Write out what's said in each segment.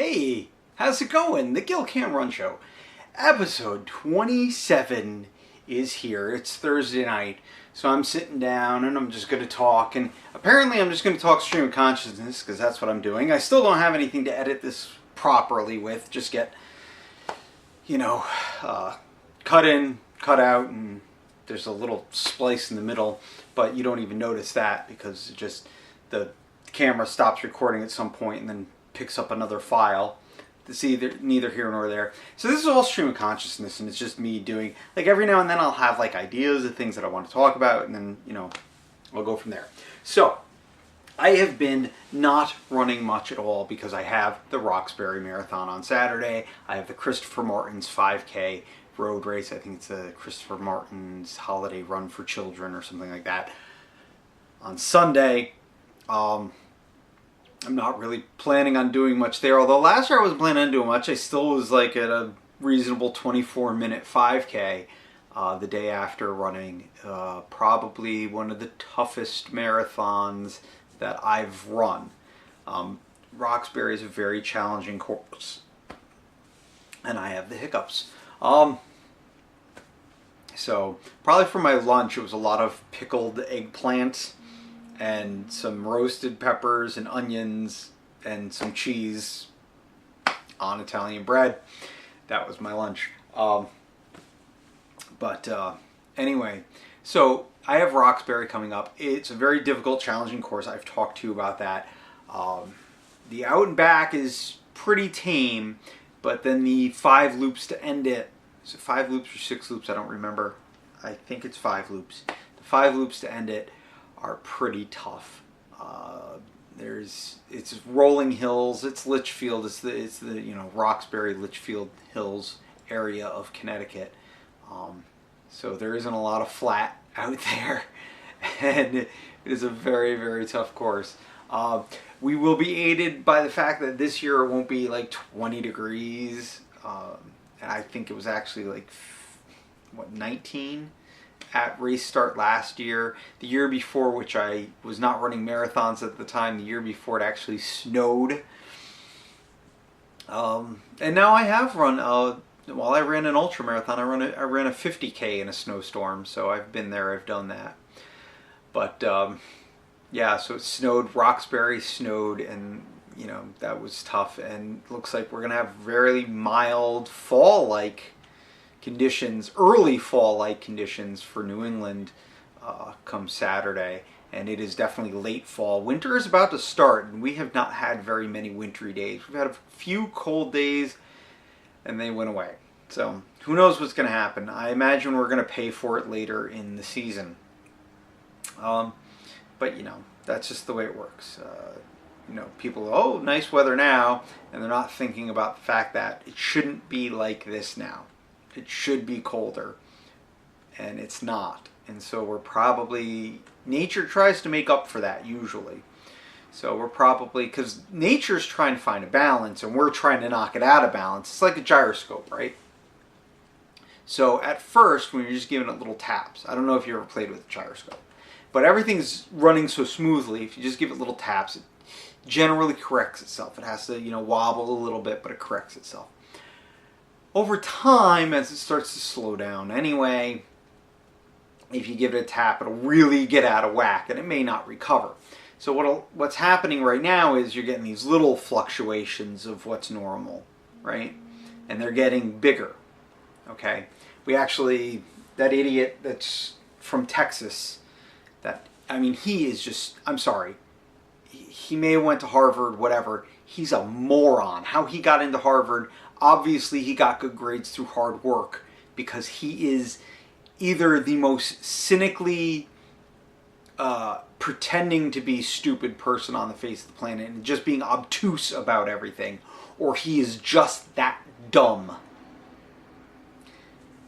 Hey, how's it going? The Gil Can Run Show. Episode 27 is here. It's Thursday night, so I'm sitting down and I'm just going to talk. And apparently I'm just going to talk stream of consciousness because that's what I'm doing. I still don't have anything to edit this properly with. Just get, cut in, cut out, and there's a little splice in the middle. But you don't even notice that because the camera stops recording at some point and then picks up another file. It's neither here nor there. So this is all stream of consciousness, and it's just me doing, like, every now and then I'll have like ideas of things that I want to talk about, and then I'll go from there. So I have been not running much at all because I have the Roxbury Marathon on Saturday. I have the Christopher Martin's 5K road race. I think it's the Christopher Martin's Holiday Run for Children or something like that on Sunday. I'm not really planning on doing much there, although last year I wasn't planning on doing much. I still was like at a reasonable 24-minute 5K the day after running probably one of the toughest marathons that I've run. Roxbury is a very challenging course, and I have the hiccups. So probably for my lunch it was a lot of pickled eggplant and some roasted peppers and onions and some cheese on Italian bread. That was my lunch. Anyway, so I have Roxbury coming up. It's a very difficult, challenging course. I've talked to you about that. The out and back is pretty tame, but then the 5 loops to end it, is it 5 loops or 6 loops? I don't remember. I think it's 5 loops. The 5 loops to end it are pretty tough. It's rolling hills. It's Litchfield. It's the Roxbury Litchfield Hills area of Connecticut. So there isn't a lot of flat out there, and it is a very, very tough course. We will be aided by the fact that this year it won't be like 20 degrees. And I think it was actually like 19 at race start last year. The year before, which I was not running marathons at the time, the year before it actually snowed. And now I have run, while I ran an ultra marathon, I ran a 50K in a snowstorm, so I've been there, I've done that. But yeah, so it snowed, Roxbury snowed, and that was tough, and it looks like we're going to have very mild fall-like conditions, early fall-like conditions for New England come Saturday, and it is definitely late fall. Winter is about to start, and we have not had very many wintry days. We've had a few cold days, and they went away. So who knows what's going to happen. I imagine we're going to pay for it later in the season. But that's just the way it works. People, oh, nice weather now, and they're not thinking about the fact that it shouldn't be like this now. It should be colder, and it's not. And so we're probably, nature tries to make up for that usually. So we're probably, because nature's trying to find a balance, and we're trying to knock it out of balance. It's like a gyroscope, right? So at first, when you're just giving it little taps, I don't know if you ever played with a gyroscope, but everything's running so smoothly, if you just give it little taps, it generally corrects itself. It has to, wobble a little bit, but it corrects itself. Over time, as it starts to slow down anyway, if you give it a tap, it'll really get out of whack, and it may not recover. So what's happening right now is you're getting these little fluctuations of what's normal, right? And they're getting bigger, okay? We actually, that idiot that's from Texas, he is just, I'm sorry, he may have went to Harvard, whatever. He's a moron. How he got into Harvard, obviously he got good grades through hard work, because he is either the most cynically pretending to be stupid person on the face of the planet and just being obtuse about everything, or he is just that dumb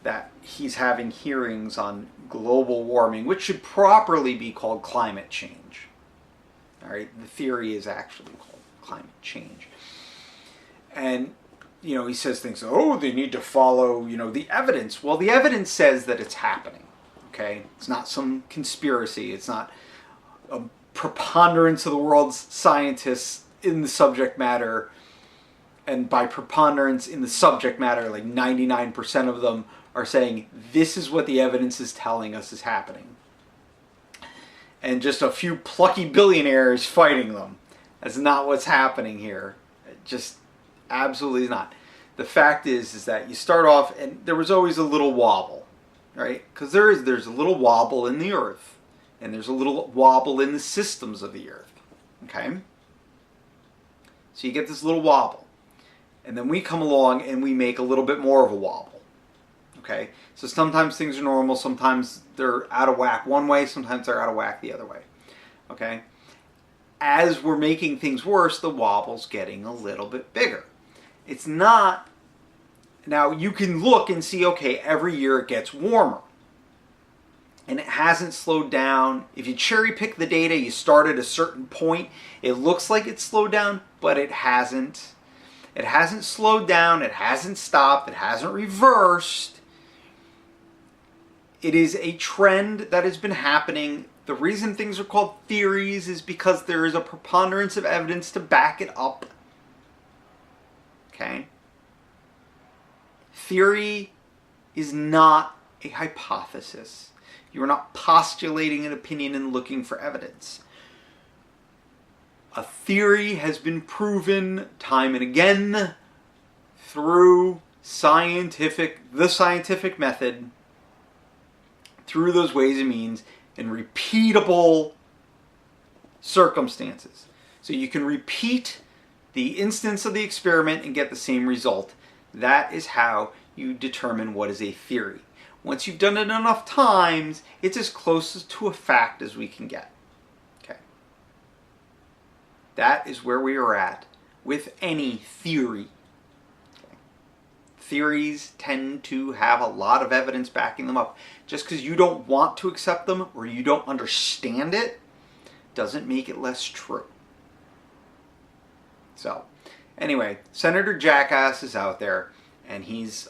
that he's having hearings on global warming, which should properly be called climate change. All right, the theory is actually called climate change. And he says things, oh, they need to follow, the evidence. Well, the evidence says that it's happening, okay? It's not some conspiracy. It's not a preponderance of the world's scientists in the subject matter and by preponderance in the subject matter, like 99% of them are saying this is what the evidence is telling us is happening. And just a few plucky billionaires fighting them. That's not what's happening here. Just absolutely not. The fact is that you start off, and there was always a little wobble, right? Because there's a little wobble in the earth, and there's a little wobble in the systems of the earth, okay? So you get this little wobble, and then we come along and we make a little bit more of a wobble, okay? So sometimes things are normal, sometimes they're out of whack one way, sometimes they're out of whack the other way, okay? As we're making things worse, the wobble's getting a little bit bigger. It's not, now you can look and see, okay, every year it gets warmer. And it hasn't slowed down. If you cherry pick the data, you start at a certain point, it looks like it's slowed down, but it hasn't. It hasn't slowed down, it hasn't stopped, it hasn't reversed. It is a trend that has been happening. The reason things are called theories is because there is a preponderance of evidence to back it up. Okay? Theory is not a hypothesis. You are not postulating an opinion and looking for evidence. A theory has been proven time and again through the scientific method, through those ways and means, in repeatable circumstances. So you can repeat the instance of the experiment and get the same result. That is how you determine what is a theory. Once you've done it enough times, it's as close to a fact as we can get. Okay. That is where we are at with any theory. Okay. Theories tend to have a lot of evidence backing them up. Just because you don't want to accept them or you don't understand it doesn't make it less true. So, anyway, Senator Jackass is out there and he's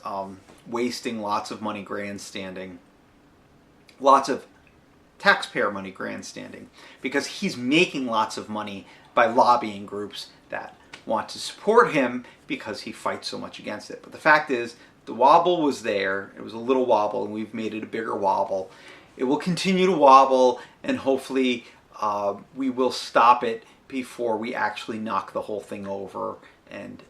wasting lots of money grandstanding, lots of taxpayer money grandstanding, because he's making lots of money by lobbying groups that want to support him because he fights so much against it. But the fact is, the wobble was there. It was a little wobble, and we've made it a bigger wobble. It will continue to wobble, and hopefully we will stop it before we actually knock the whole thing over and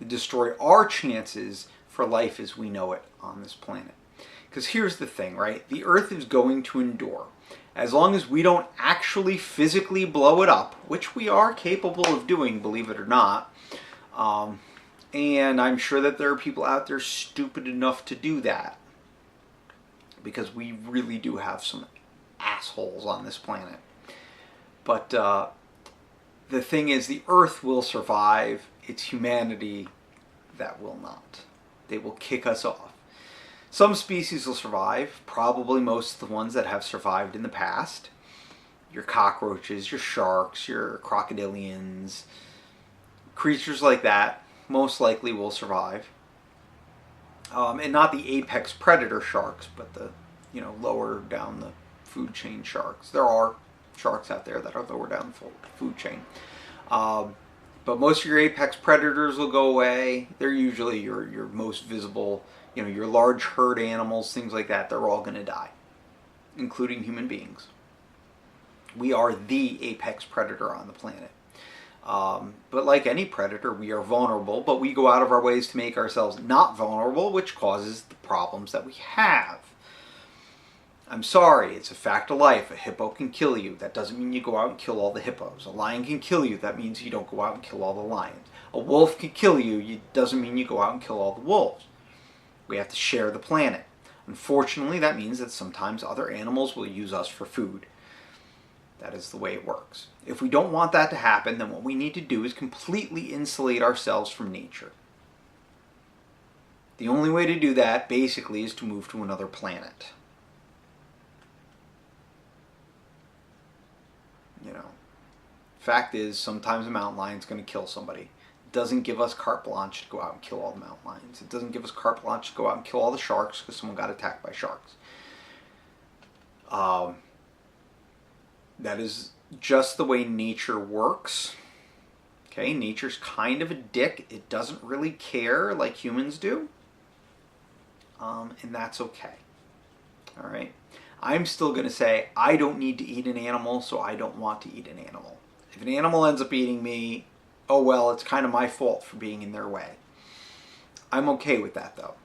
destroy our chances for life as we know it on this planet. Because here's the thing, right? The Earth is going to endure. As long as we don't actually physically blow it up, which we are capable of doing, believe it or not, and I'm sure that there are people out there stupid enough to do that, because we really do have some assholes on this planet. But the thing is, the Earth will survive. It's humanity that will not. They will kick us off. Some species will survive, probably most of the ones that have survived in the past. Your cockroaches, your sharks, your crocodilians, creatures like that most likely will survive. And not the apex predator sharks, but the lower down the food chain sharks. There are sharks out there that are lower down the food chain. But most of your apex predators will go away. They're usually your most visible, your large herd animals, things like that. They're all going to die, including human beings. We are the apex predator on the planet. But like any predator, we are vulnerable, but we go out of our ways to make ourselves not vulnerable, which causes the problems that we have. I'm sorry, it's a fact of life. A hippo can kill you. That doesn't mean you go out and kill all the hippos. A lion can kill you. That means you don't go out and kill all the lions. A wolf can kill you. It doesn't mean you go out and kill all the wolves. We have to share the planet. Unfortunately, that means that sometimes other animals will use us for food. That is the way it works. If we don't want that to happen, then what we need to do is completely insulate ourselves from nature. The only way to do that, basically, is to move to another planet. Fact is, sometimes a mountain lion is going to kill somebody. It doesn't give us carte blanche to go out and kill all the mountain lions. It doesn't give us carte blanche to go out and kill all the sharks because someone got attacked by sharks. That is just the way nature works. Okay, nature's kind of a dick. It doesn't really care like humans do. And that's okay. All right. I'm still going to say I don't need to eat an animal, so I don't want to eat an animal. If an animal ends up eating me, oh well, it's kind of my fault for being in their way. I'm okay with that though.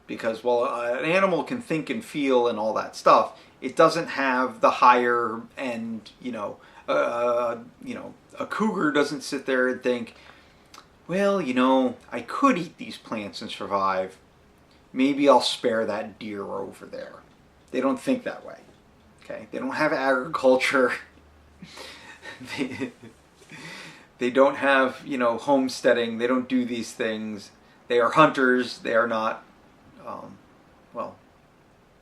Because while an animal can think and feel and all that stuff, it doesn't have the higher end, a cougar doesn't sit there and think, well, I could eat these plants and survive. Maybe I'll spare that deer over there. They don't think that way. Okay? They don't have agriculture. They don't have, homesteading. They don't do these things. They are hunters. They are not,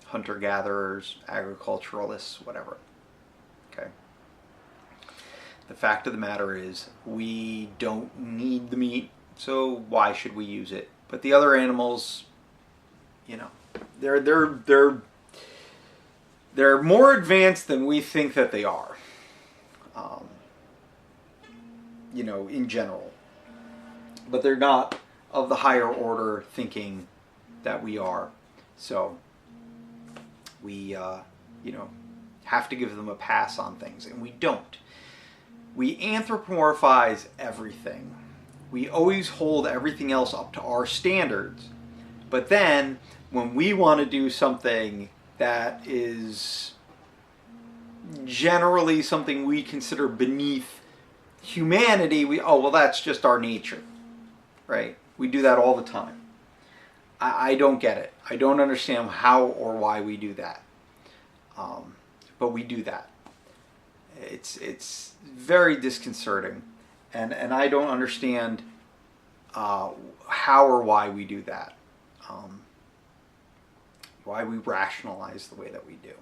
hunter-gatherers, agriculturalists, whatever. Okay? The fact of the matter is, we don't need the meat, so why should we use it? But the other animals, they're more advanced than we think that they are. In general. But they're not of the higher order thinking that we are. So we, have to give them a pass on things, and we don't. We anthropomorphize everything. We always hold everything else up to our standards. But then, when we want to do something that is generally something we consider beneath humanity, that's just our nature, right? We do that all the time. I don't get it. I don't understand how or why we do that. But we do that. It's very disconcerting, and I don't understand how or why we do that. Why we rationalize the way that we do.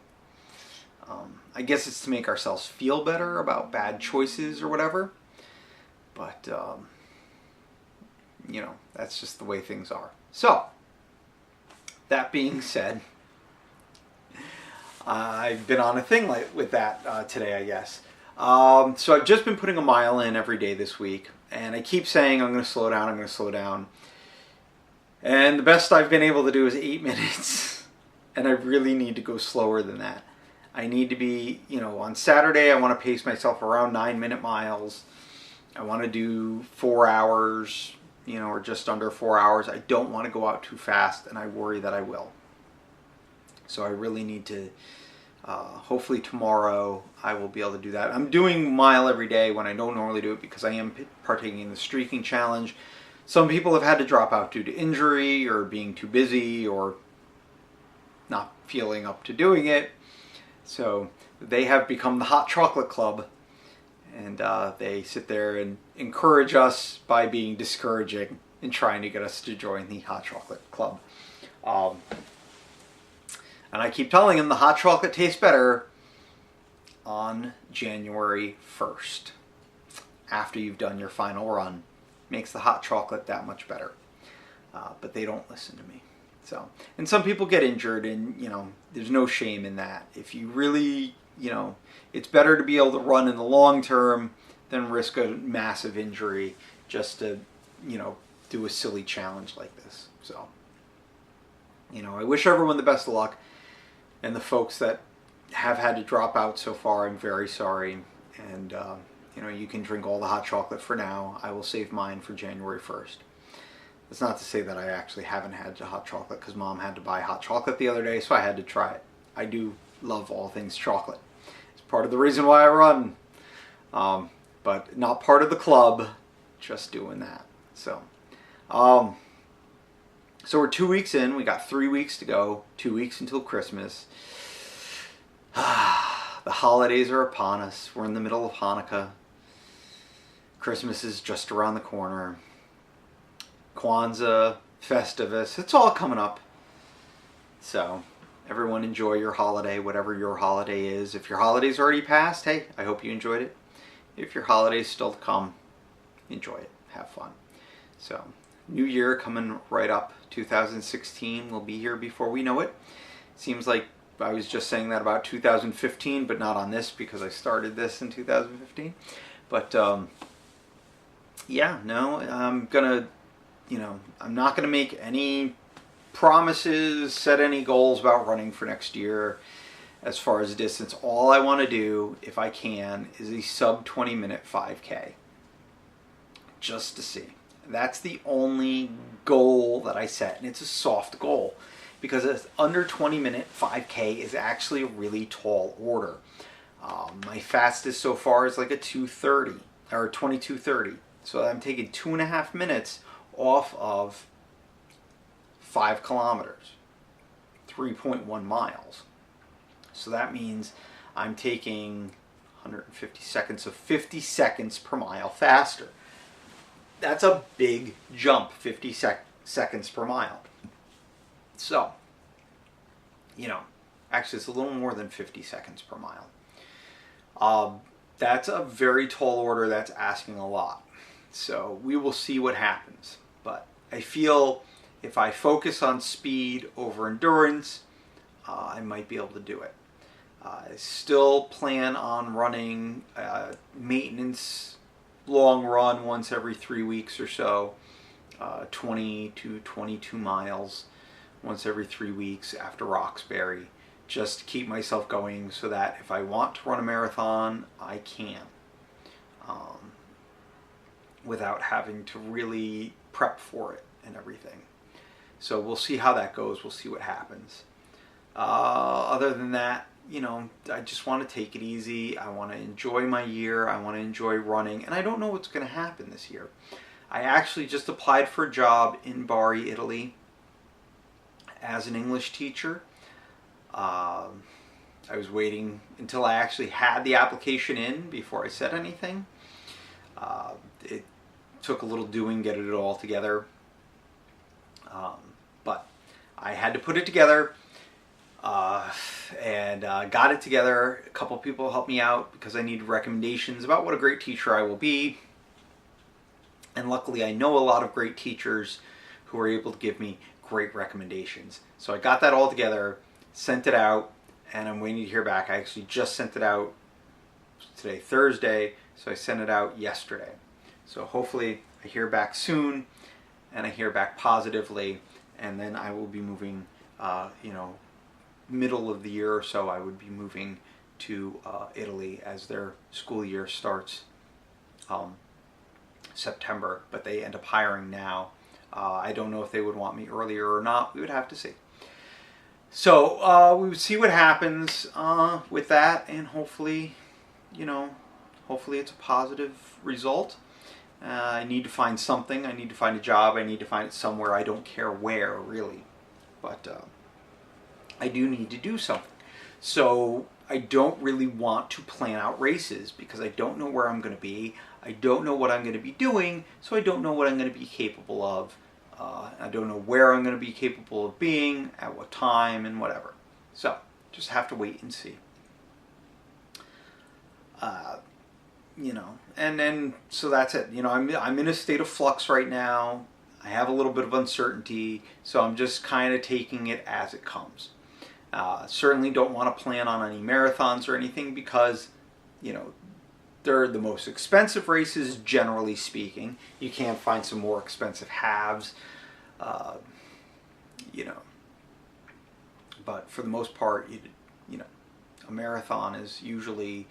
I guess it's to make ourselves feel better about bad choices or whatever. But, that's just the way things are. So, that being said, I've been on a thing with that today, I guess. So I've just been putting a mile in every day this week. And I keep saying I'm going to slow down. And the best I've been able to do is 8 minutes. And I really need to go slower than that. I need to be, on Saturday I want to pace myself around 9-minute miles. I want to do 4 hours, or just under 4 hours. I don't want to go out too fast, and I worry that I will. So I really need to, hopefully tomorrow I will be able to do that. I'm doing a mile every day when I don't normally do it because I am partaking in the streaking challenge. Some people have had to drop out due to injury or being too busy or not feeling up to doing it. So they have become the Hot Chocolate Club, and they sit there and encourage us by being discouraging and trying to get us to join the Hot Chocolate Club. And I keep telling them the hot chocolate tastes better on January 1st, after you've done your final run. Makes the hot chocolate that much better. But they don't listen to me. So, and some people get injured, and there's no shame in that. If you really, it's better to be able to run in the long term than risk a massive injury just to, do a silly challenge like this. So, I wish everyone the best of luck, and the folks that have had to drop out so far, I'm very sorry. And you can drink all the hot chocolate for now. I will save mine for January 1st. That's not to say that I actually haven't had the hot chocolate, because Mom had to buy hot chocolate the other day, so I had to try it. I do love all things chocolate. It's part of the reason why I run. But not part of the club, just doing that. So we're 2 weeks in. We got 3 weeks to go. 2 weeks until Christmas. The holidays are upon us. We're in the middle of Hanukkah. Christmas is just around the corner. Kwanzaa, Festivus, it's all coming up. So, everyone enjoy your holiday, whatever your holiday is. If your holiday's already passed, hey, I hope you enjoyed it. If your holiday's still to come, enjoy it. Have fun. So, new year coming right up. 2016 will be here before we know it. Seems like I was just saying that about 2015, but not on this because I started this in 2015. But yeah, no, I'm gonna, I'm not gonna make any promises, set any goals about running for next year as far as distance. All I want to do, if I can, is a sub 20-minute 5K, just to see. That's the only goal that I set, and it's a soft goal because it's under 20-minute 5K is actually a really tall order. My fastest so far is like a 2:30 or 22:30, so I'm taking 2.5 minutes off of 5 kilometers, 3.1 miles. So that means I'm taking 150 seconds of 50 seconds per mile faster. That's a big jump, 50 seconds per mile. So, actually it's a little more than 50 seconds per mile. That's a very tall order. That's asking a lot. So we will see what happens. But I feel if I focus on speed over endurance, I might be able to do it. I still plan on running maintenance long run once every 3 weeks or so, 20 to 22 miles once every 3 weeks after Roxbury, just to keep myself going so that if I want to run a marathon, I can, without having to really prep for it and everything. So we'll see how that goes. We'll see what happens. Other than that, I just want to take it easy. I want to enjoy my year. I want to enjoy running. And I don't know what's going to happen this year. I actually just applied for a job in Bari, Italy as an English teacher. I was waiting until I actually had the application in before I said anything. It took a little doing, getting it all together. But I had to put it together. And got it together. A couple people helped me out because I needed recommendations about what a great teacher I will be. And luckily I know a lot of great teachers who are able to give me great recommendations. So I got that all together, sent it out, and I'm waiting to hear back. I actually just sent it out today, Thursday, so I sent it out yesterday. So hopefully I hear back soon and I hear back positively, and then I will be moving, middle of the year or so, I would be moving to Italy as their school year starts September, but they end up hiring now. I don't know if they would want me earlier or not. We would have to see. So we would see what happens with that, and hopefully, hopefully it's a positive result. I need to find something. I need to find a job. I need to find it somewhere. I don't care where, really, but I do need to do something. So I don't really want to plan out races because I don't know where I'm going to be. I don't know what I'm going to be doing, so I don't know what I'm going to be capable of. I don't know where I'm going to be capable of being, at what time, and whatever. So just have to wait and see. And then, so that's it. I'm in a state of flux right now. I have a little bit of uncertainty, so I'm just kind of taking it as it comes. Certainly don't want to plan on any marathons or anything because, they're the most expensive races, generally speaking. You can find some more expensive halves, but for the most part, a marathon is usually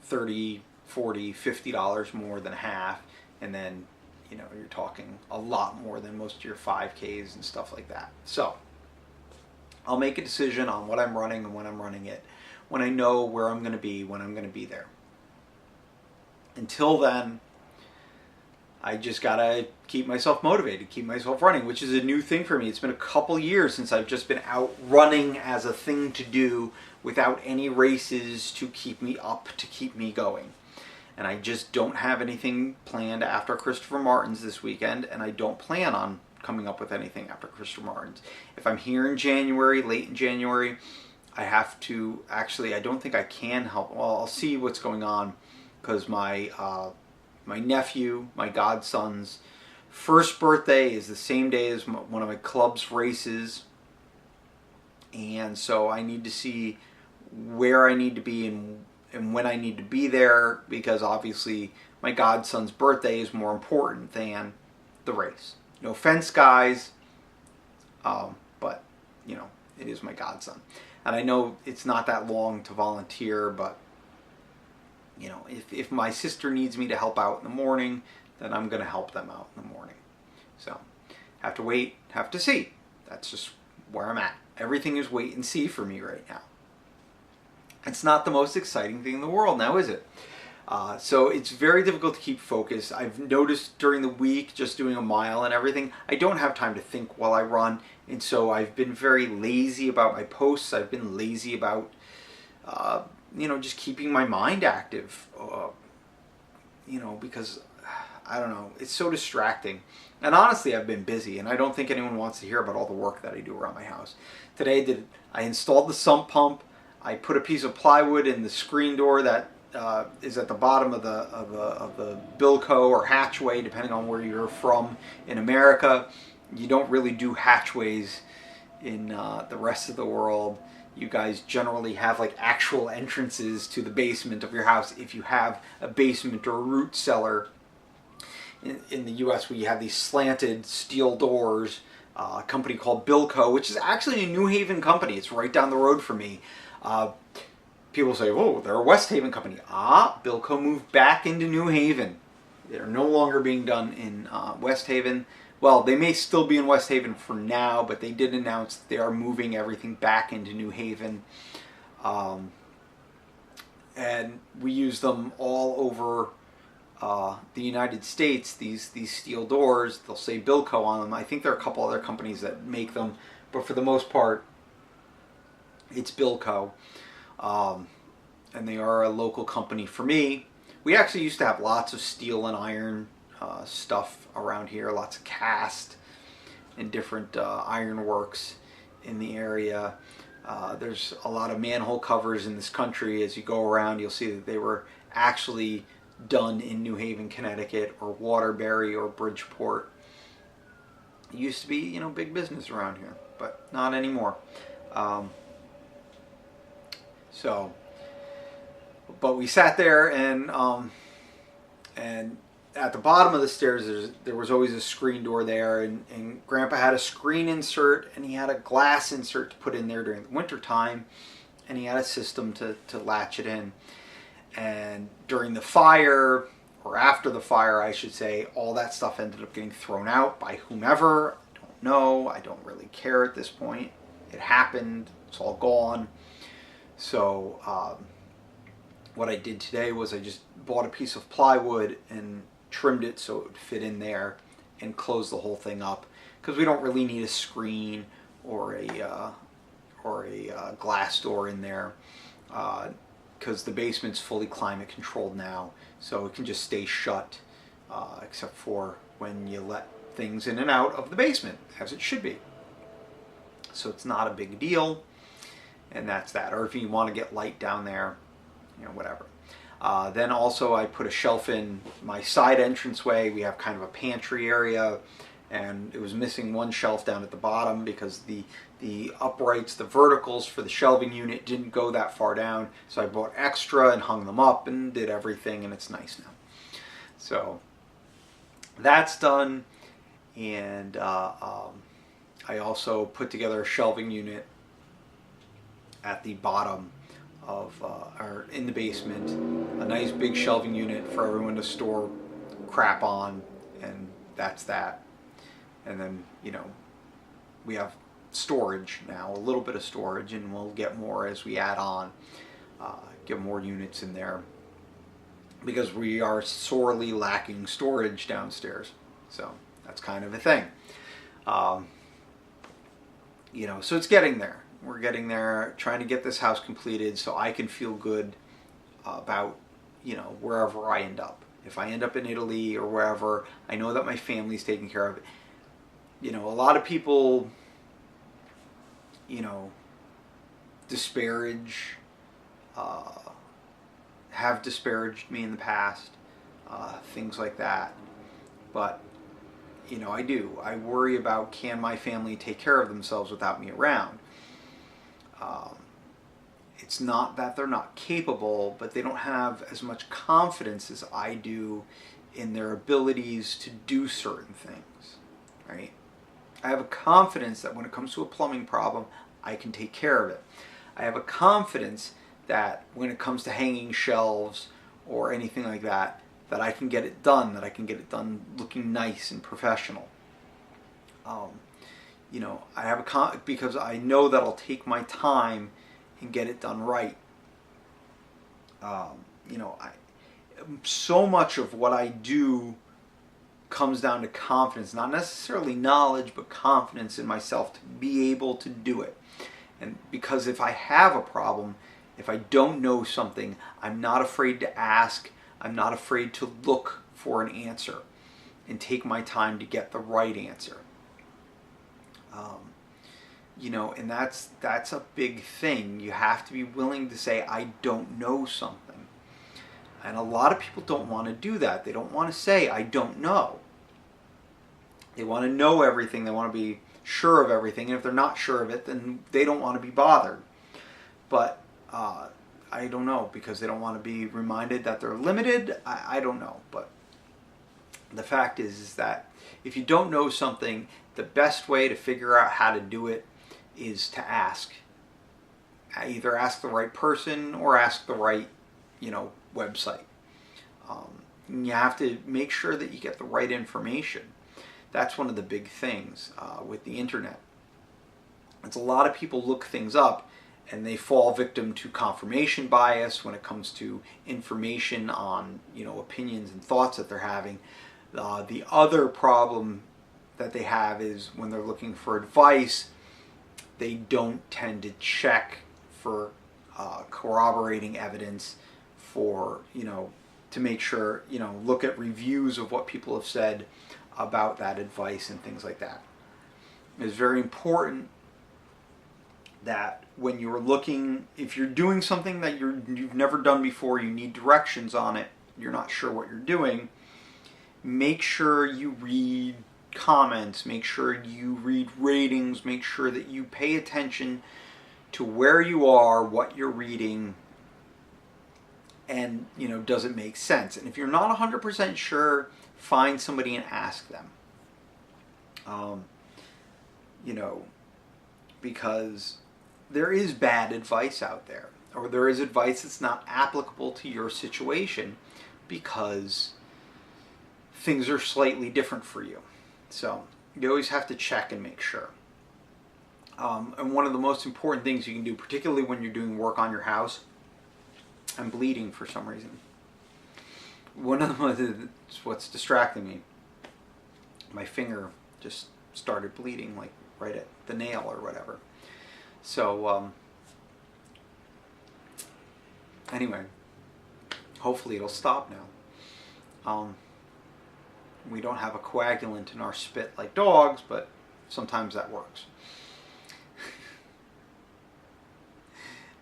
$30, $40, $50 more than a half, and then, you're talking a lot more than most of your 5Ks and stuff like that. So I'll make a decision on what I'm running and when I'm running it, when I know where I'm going to be, when I'm going to be there. Until then, I just gotta keep myself motivated, keep myself running, which is a new thing for me. It's been a couple years since I've just been out running as a thing to do without any races to keep me up, to keep me going. And I just don't have anything planned after Christopher Martin's this weekend, and I don't plan on coming up with anything after Christopher Martin's. If I'm here in January, late in January, I have to, actually, I don't think I can help. Well, I'll see what's going on, because my nephew, my godson's first birthday is the same day as one of my club's races, and so I need to see where I need to be and when I need to be there, because obviously my godson's birthday is more important than the race. No offense, guys, but, you know, it is my godson. And I know it's not that long to volunteer, but, you know, if my sister needs me to help out in the morning, then I'm going to help them out in the morning. So, have to wait, have to see. That's just where I'm at. Everything is wait and see for me right now. It's not the most exciting thing in the world now, is it? So it's very difficult to keep focused. I've noticed during the week, just doing a mile and everything, I don't have time to think while I run. And so I've been very lazy about my posts. I've been lazy about, you know, just keeping my mind active, you know, because, I don't know, it's so distracting. And honestly, I've been busy, and I don't think anyone wants to hear about all the work that I do around my house. Today, I installed the sump pump. I put a piece of plywood in the screen door that is at the bottom of the bilco or hatchway, depending on where you're from in America. You don't really do hatchways in the rest of the world. You guys generally have like actual entrances to the basement of your house if you have a basement or a root cellar. In the U.S., we have these slanted steel doors. A company called Bilco, which is actually a New Haven company. It's right down the road from me. People say, oh, they're a West Haven company. Bilco moved back into New Haven. They're no longer being done in West Haven. Well, they may still be in West Haven for now, but they did announce that they are moving everything back into New Haven. And we use them all over the United States, these steel doors. They'll say Bilco on them. I think there are a couple other companies that make them, but for the most part, it's Bilco. And they are a local company for me. We actually used to have lots of steel and iron stuff around here, lots of cast and different iron works in the area. There's a lot of manhole covers in this country. As you go around, you'll see that they were actually done in New Haven, Connecticut, or Waterbury, or Bridgeport. It used to be, you know, big business around here, but not anymore. But we sat there, and at the bottom of the stairs, there was always a screen door there, and Grandpa had a screen insert, and he had a glass insert to put in there during the winter time, and he had a system to latch it in. And during the fire, or after the fire, I should say, all that stuff ended up getting thrown out by whomever. I don't know. I don't really care at this point. It happened. It's all gone. So what I did today was I just bought a piece of plywood and trimmed it so it would fit in there and close the whole thing up, because we don't really need a screen or a glass door in there, because the basement's fully climate controlled now, so it can just stay shut, except for when you let things in and out of the basement, as it should be. So it's not a big deal, and that's that. Or if you want to get light down there, you know, whatever. Then also I put a shelf in my side entranceway. We have kind of a pantry area, and it was missing one shelf down at the bottom because the uprights, the verticals for the shelving unit didn't go that far down. So I bought extra and hung them up and did everything, and it's nice now. So that's done. And I also put together a shelving unit at the bottom of, or in the basement, a nice big shelving unit for everyone to store crap on, and that's that. And then, you know, we have storage now, a little bit of storage, and we'll get more as we add on, get more units in there, because we are sorely lacking storage downstairs. So that's kind of a thing. You know, so it's getting there. We're getting there, trying to get this house completed so I can feel good about, you know, wherever I end up. If I end up in Italy or wherever, I know that my family's taken care of it. You know, a lot of people, you know, disparage, have disparaged me in the past, things like that. But, you know, I do. I worry about, can my family take care of themselves without me around? it's not that they're not capable, but they don't have as much confidence as I do in their abilities to do certain things, right? I have a confidence that when it comes to a plumbing problem, I can take care of it. I have a confidence that when it comes to hanging shelves or anything like that, that I can get it done, that I can get it done looking nice and professional. You know, I have because I know that I'll take my time and get it done right. You know, so much of what I do comes down to confidence, not necessarily knowledge, but confidence in myself to be able to do it. And because if I have a problem, if I don't know something, I'm not afraid to ask. I'm not afraid to look for an answer and take my time to get the right answer. You know, and that's a big thing. You have to be willing to say, I don't know something. And a lot of people don't want to do that. They don't want to say, I don't know. They want to know everything. They want to be sure of everything. And if they're not sure of it, then they don't want to be bothered. But I don't know, because they don't want to be reminded that they're limited. I don't know. But the fact is that if you don't know something, the best way to figure out how to do it is to ask. Either ask the right person or ask the right, you know, website. You have to make sure that you get the right information. That's one of the big things with the internet. It's a lot of people look things up and they fall victim to confirmation bias when it comes to information on, you know, opinions and thoughts that they're having. The other problem that they have is when they're looking for advice, they don't tend to check for corroborating evidence, for, you know, to make sure, you know, look at reviews of what people have said about that advice and things like that. It's very important that when you're looking, if you're doing something that you've never done before, you need directions on it, you're not sure what you're doing, make sure you read comments, make sure you read ratings, make sure that you pay attention to where you are, what you're reading, and, you know, does it make sense? And if you're not 100% sure, find somebody and ask them. You know, because there is bad advice out there, or there is advice that's not applicable to your situation because things are slightly different for you. So you always have to check and make sure. And one of the most important things you can do, particularly when you're doing work on your house, I'm bleeding for some reason. One of them is what's distracting me. My finger just started bleeding, like right at the nail or whatever. So anyway, hopefully it'll stop now. We don't have a coagulant in our spit like dogs, but sometimes that works.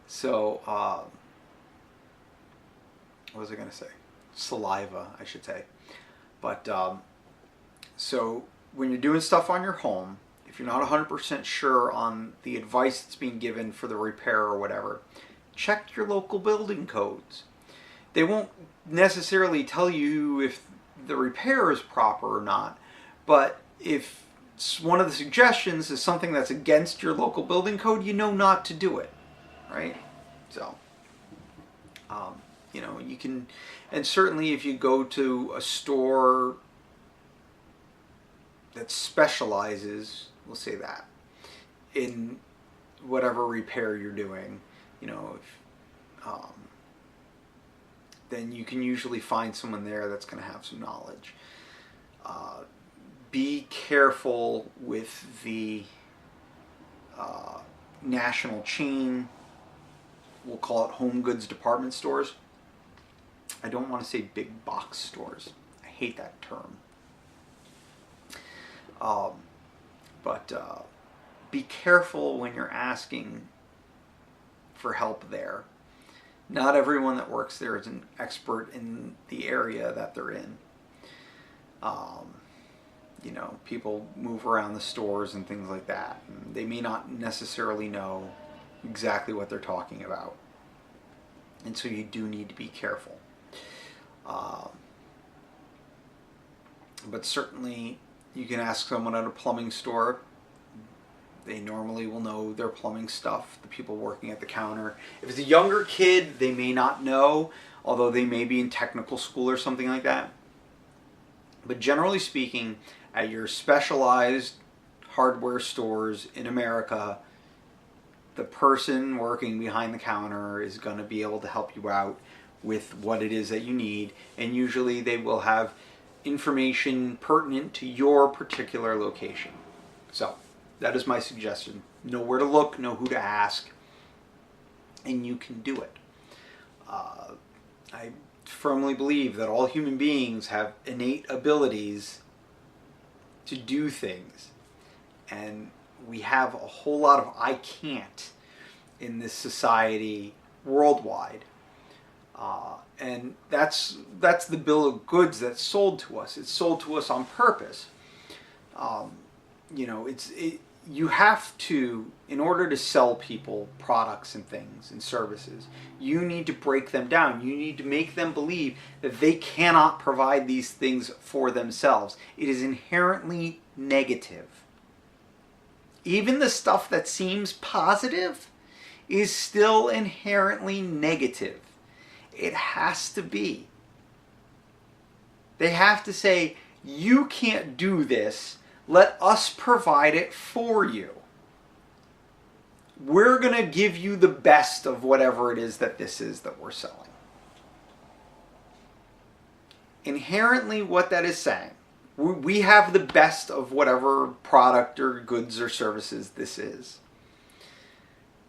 So, what was I going to say? Saliva, I should say. But, so when you're doing stuff on your home, if you're not 100% sure on the advice that's being given for the repair or whatever, check your local building codes. They won't necessarily tell you if the repair is proper or not, but if one of the suggestions is something that's against your local building code, you know not to do it, right? So, you know, you can, and certainly if you go to a store that specializes, we'll say that, in whatever repair you're doing, you know, if, then you can usually find someone there that's going to have some knowledge. Be careful with the national chain, we'll call it home goods department stores. I don't want to say big box stores. I hate that term. But be careful when you're asking for help there. Not everyone that works there is an expert in the area that they're in. You know, people move around the stores and things like that. And they may not necessarily know exactly what they're talking about. And so you do need to be careful. But certainly you can ask someone at a plumbing store. They normally will know their plumbing stuff, the people working at the counter. If it's a younger kid, they may not know, although they may be in technical school or something like that. But generally speaking, at your specialized hardware stores in America, the person working behind the counter is going to be able to help you out with what it is that you need. And usually they will have information pertinent to your particular location. So that is my suggestion. Know where to look, know who to ask, and you can do it. I firmly believe that all human beings have innate abilities to do things. And we have a whole lot of I can't in this society worldwide. And that's the bill of goods that's sold to us. It's sold to us on purpose. You have to, in order to sell people products and things and services, you need to break them down. You need to make them believe that they cannot provide these things for themselves. It is inherently negative. Even the stuff that seems positive is still inherently negative. It has to be. They have to say, you can't do this. Let us provide it for you. We're going to give you the best of whatever it is that this is that we're selling. Inherently, what that is saying, we have the best of whatever product or goods or services this is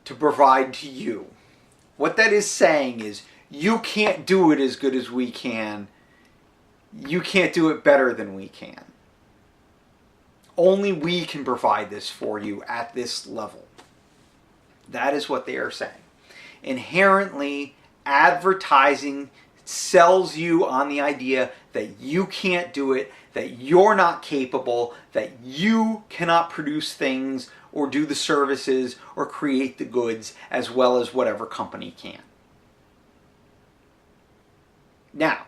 to provide to you. What that is saying is, you can't do it as good as we can. You can't do it better than we can. Only we can provide this for you at this level. That is what they are saying. Inherently, advertising sells you on the idea that you can't do it, that you're not capable, that you cannot produce things or do the services or create the goods as well as whatever company can. Now,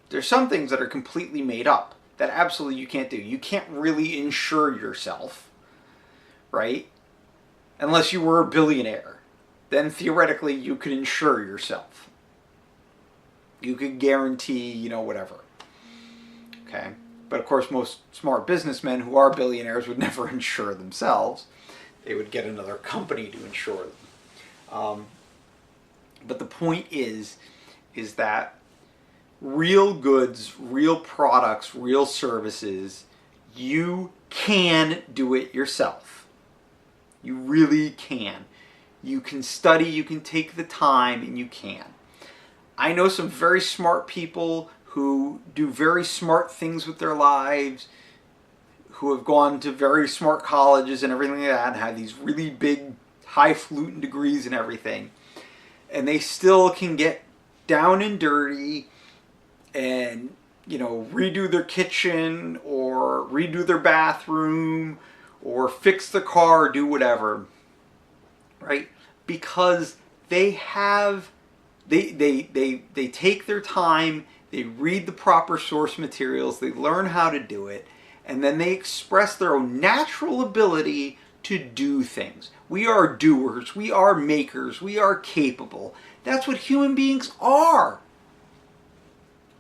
there's some things that are completely made up that absolutely you can't do. You can't really insure yourself, right? Unless you were a billionaire. Then theoretically you could insure yourself. You could guarantee, whatever. Okay? But of course most smart businessmen who are billionaires would never insure themselves. They would get another company to insure them. But the point is that real goods, real products, real services, you can do it yourself. You really can. You can study, you can take the time, and you can. I know some very smart people who do very smart things with their lives, who have gone to very smart colleges and everything like that, and have these really big, highfalutin degrees and everything. And they still can get down and dirty and, redo their kitchen or redo their bathroom or fix the car or do whatever, right? Because they take their time, they read the proper source materials, they learn how to do it, and then they express their own natural ability to do things. We are doers, we are makers, we are capable. That's what human beings are.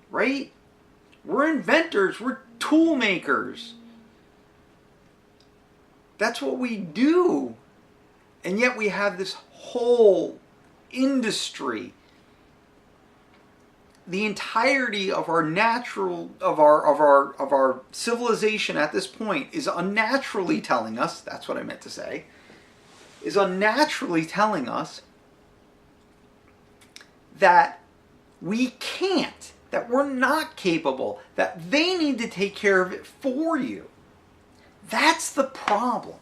Right? We're inventors, we're tool makers. That's what we do. And yet we have this whole industry. The entirety of our our civilization at this point is unnaturally telling us, that's what I meant to say, is unnaturally telling us that we can't, that we're not capable, that they need to take care of it for you. That's the problem.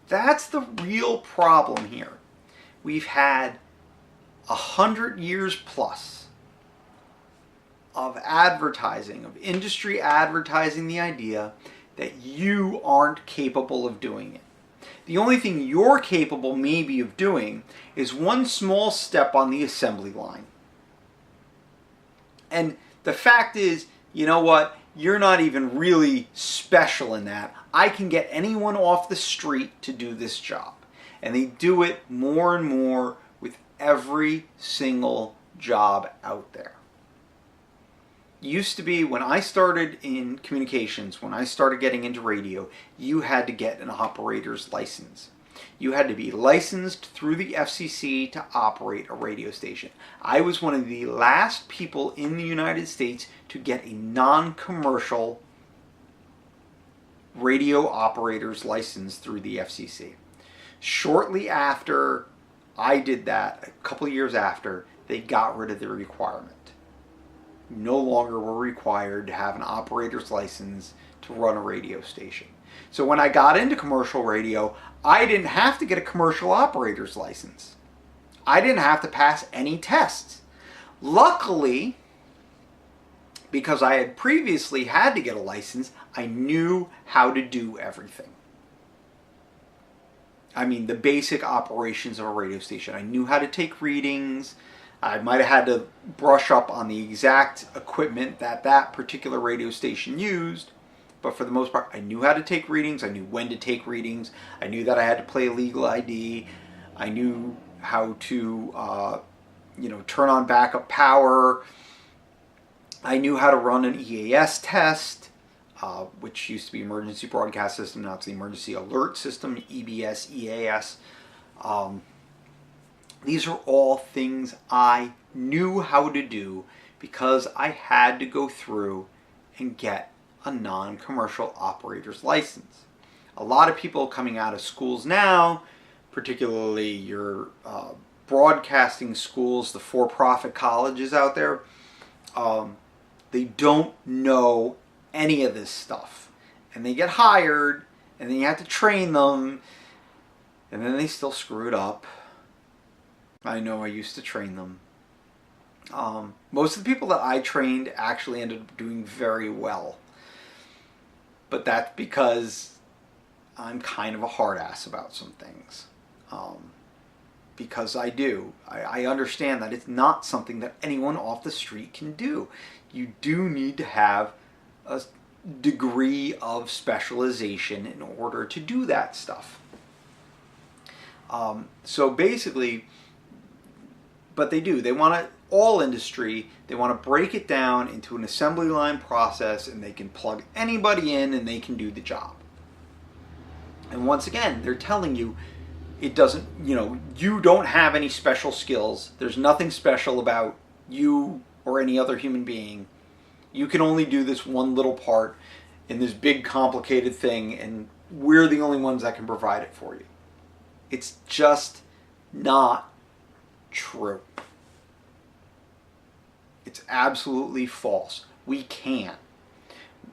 That's the real problem here. We've had 100 years plus of advertising, of industry advertising the idea that you aren't capable of doing it. The only thing you're capable maybe of doing is one small step on the assembly line. And the fact is, you know what? You're not even really special in that. I can get anyone off the street to do this job. And they do it more and more with every single job out there. Used to be, when I started in communications, when I started getting into radio, you had to get an operator's license. You had to be licensed through the FCC to operate a radio station. I was one of the last people in the United States to get a non-commercial radio operator's license through the FCC. Shortly after I did that, a couple of years after, they got rid of the requirement. No longer were required to have an operator's license to run a radio station. So when I got into commercial radio, I didn't have to get a commercial operator's license. I didn't have to pass any tests. Luckily, because I had previously had to get a license, I knew how to do everything. I mean, the basic operations of a radio station. I knew how to take readings. I might have had to brush up on the exact equipment that that particular radio station used, but for the most part, I knew how to take readings. I knew when to take readings. I knew that I had to play a legal ID. I knew how to, turn on backup power. I knew how to run an EAS test, which used to be Emergency Broadcast System. Now it's the Emergency Alert System, EBS, EAS. These are all things I knew how to do because I had to go through and get a non-commercial operator's license. A lot of people coming out of schools now, particularly your broadcasting schools, the for-profit colleges out there, they don't know any of this stuff. And they get hired, and then you have to train them, and then they still screw it up. I know, I used to train them. Most of the people that I trained actually ended up doing very well. But that's because I'm kind of a hard ass about some things. Because I do. I understand that it's not something that anyone off the street can do. You do need to have a degree of specialization in order to do that stuff. So basically, but they do. They want to, all industry, they want to break it down into an assembly line process, and they can plug anybody in and they can do the job. And once again, they're telling you it doesn't, you don't have any special skills. There's nothing special about you or any other human being. You can only do this one little part in this big complicated thing, and we're the only ones that can provide it for you. It's just not true. It's absolutely false. We can.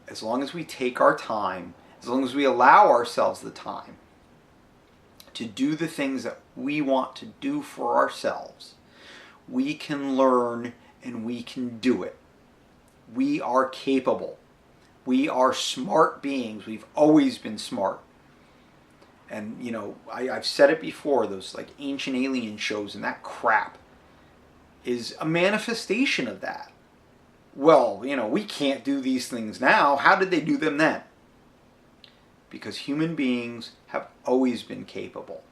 As long as we take our time, as long as we allow ourselves the time to do the things that we want to do for ourselves, we can learn and we can do it. We are capable. We are smart beings. We've always been smart. And, I've said it before, those like ancient alien shows and that crap is a manifestation of that. Well, we can't do these things now. How did they do them then? Because human beings have always been capable.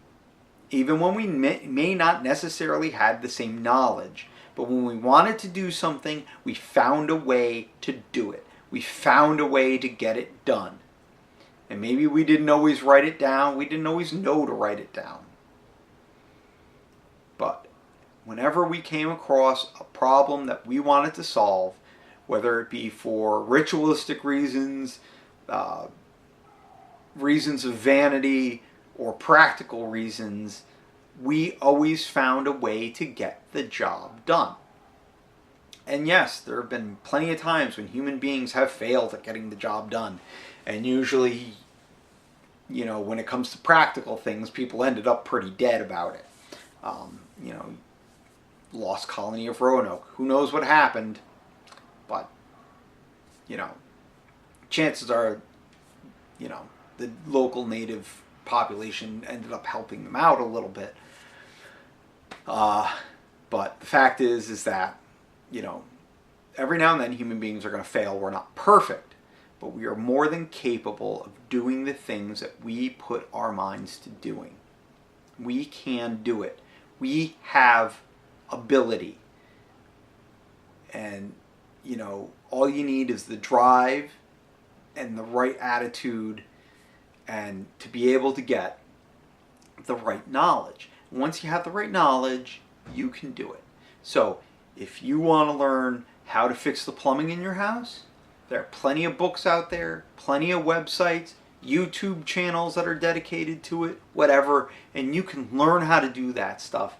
Even when we may not necessarily have the same knowledge, but when we wanted to do something, we found a way to do it. We found a way to get it done. And maybe we didn't always write it down. We didn't always know to write it down. But whenever we came across a problem that we wanted to solve, whether it be for ritualistic reasons, reasons of vanity, or practical reasons, we always found a way to get the job done. And yes, there have been plenty of times when human beings have failed at getting the job done. And usually, when it comes to practical things, people ended up pretty dead about it. Lost colony of Roanoke. Who knows what happened? But, chances are, the local native population ended up helping them out a little bit. But the fact is that, you know, every now and then human beings are going to fail. We're not perfect, but we are more than capable of doing the things that we put our minds to doing. We can do it. We have ability. And, you know, all you need is the drive and the right attitude and to be able to get the right knowledge. Once you have the right knowledge, you can do it. So if you want to learn how to fix the plumbing in your house, there are plenty of books out there, plenty of websites, YouTube channels that are dedicated to it, whatever, and you can learn how to do that stuff,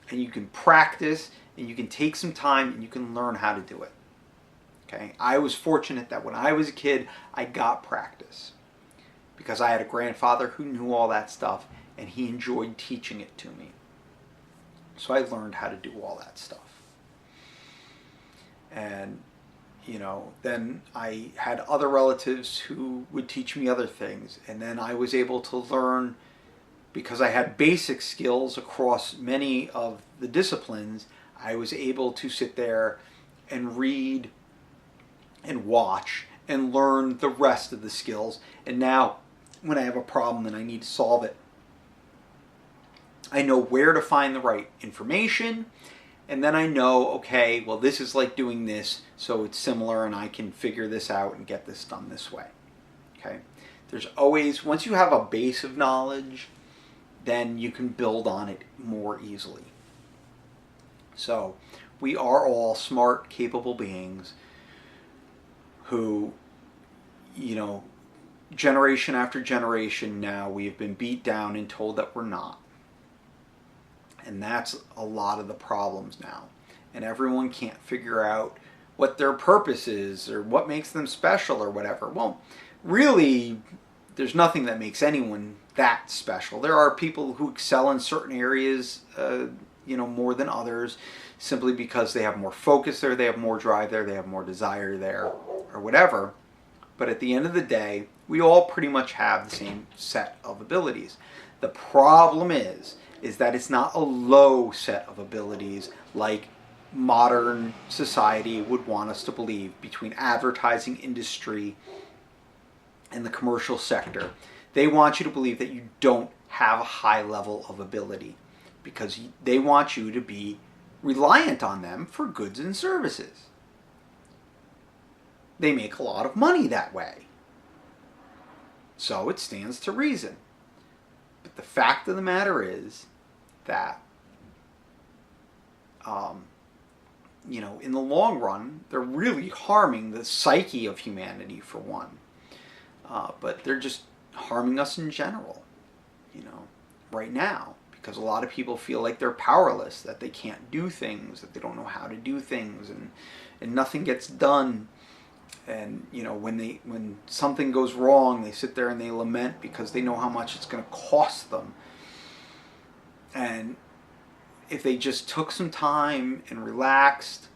and you can practice, and you can take some time, and you can learn how to do it. Okay? I was fortunate that when I was a kid, I got practice because I had a grandfather who knew all that stuff, and he enjoyed teaching it to me. So I learned how to do all that stuff. And, you know, then I had other relatives who would teach me other things. And then I was able to learn, because I had basic skills across many of the disciplines, I was able to sit there and read and watch and learn the rest of the skills. And now, when I have a problem and I need to solve it, I know where to find the right information, and then I know, okay, well, this is like doing this, so it's similar, and I can figure this out and get this done this way. Okay? There's always, once you have a base of knowledge, then you can build on it more easily. So, we are all smart, capable beings who, you know, generation after generation now, we have been beat down and told that we're not. And that's a lot of the problems now. And everyone can't figure out what their purpose is or what makes them special or whatever. Well, really, there's nothing that makes anyone that special. There are people who excel in certain areas, you know, more than others, simply because they have more focus there, they have more drive there, they have more desire there, or whatever. But at the end of the day, we all pretty much have the same set of abilities. The problem is that it's not a low set of abilities like modern society would want us to believe between advertising industry and the commercial sector. They want you to believe that you don't have a high level of ability because they want you to be reliant on them for goods and services. They make a lot of money that way. So it stands to reason. But the fact of the matter is that, you know, in the long run, they're really harming the psyche of humanity, for one. But they're just harming us in general, you know, right now. Because a lot of people feel like they're powerless, that they can't do things, that they don't know how to do things, and nothing gets done. And, you know, when something goes wrong, they sit there and they lament because they know how much it's going to cost them. And if they just took some time and relaxed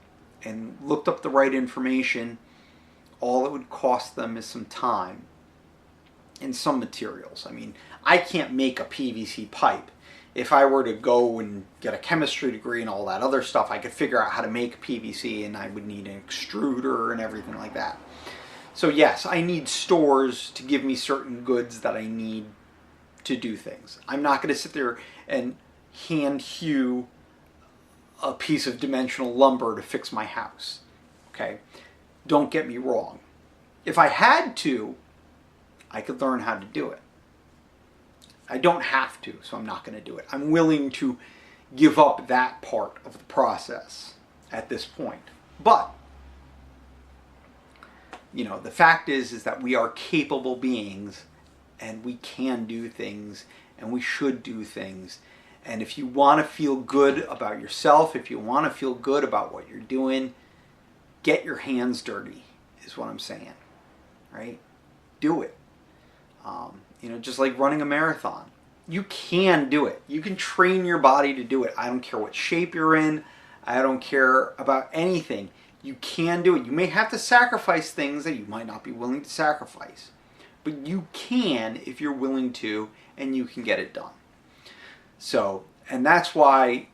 and looked up the right information, all it would cost them is some time and some materials. I mean, I can't make a PVC pipe. If I were to go and get a chemistry degree and all that other stuff, I could figure out how to make PVC, and I would need an extruder and everything like that. So yes, I need stores to give me certain goods that I need to do things. I'm not going to sit there and hand hew a piece of dimensional lumber to fix my house. Okay? Don't get me wrong. If I had to, I could learn how to do it. I don't have to, so I'm not going to do it. I'm willing to give up that part of the process at this point. But, you know, the fact is that we are capable beings, and we can do things, and we should do things. And if you want to feel good about yourself, if you want to feel good about what you're doing, get your hands dirty, is what I'm saying, right? Do it. You know, just like running a marathon. You can do it. You can train your body to do it. I don't care what shape you're in. I don't care about anything. You can do it. You may have to sacrifice things that you might not be willing to sacrifice. but you can if you're willing to, and you can get it done. So, and that's why,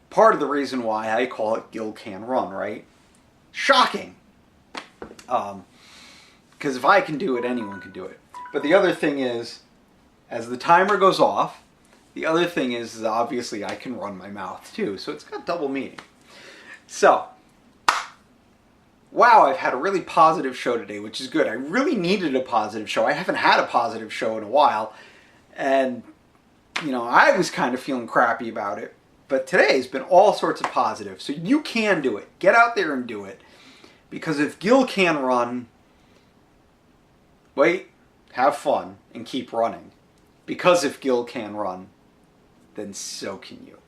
part of the reason why I call it Gil Can Run, right? Shocking! Because if I can do it, anyone can do it. But the other thing is, as the timer goes off, the other thing is obviously I can run my mouth too, so it's got double meaning. So, wow, I've had a really positive show today, which is good. I really needed a positive show. I haven't had a positive show in a while, and, you know, I was kind of feeling crappy about it. But today's been all sorts of positive, so you can do it. Get out there and do it. Because if Gil can run, wait, have fun and keep running. Because if Gil can run, then so can you.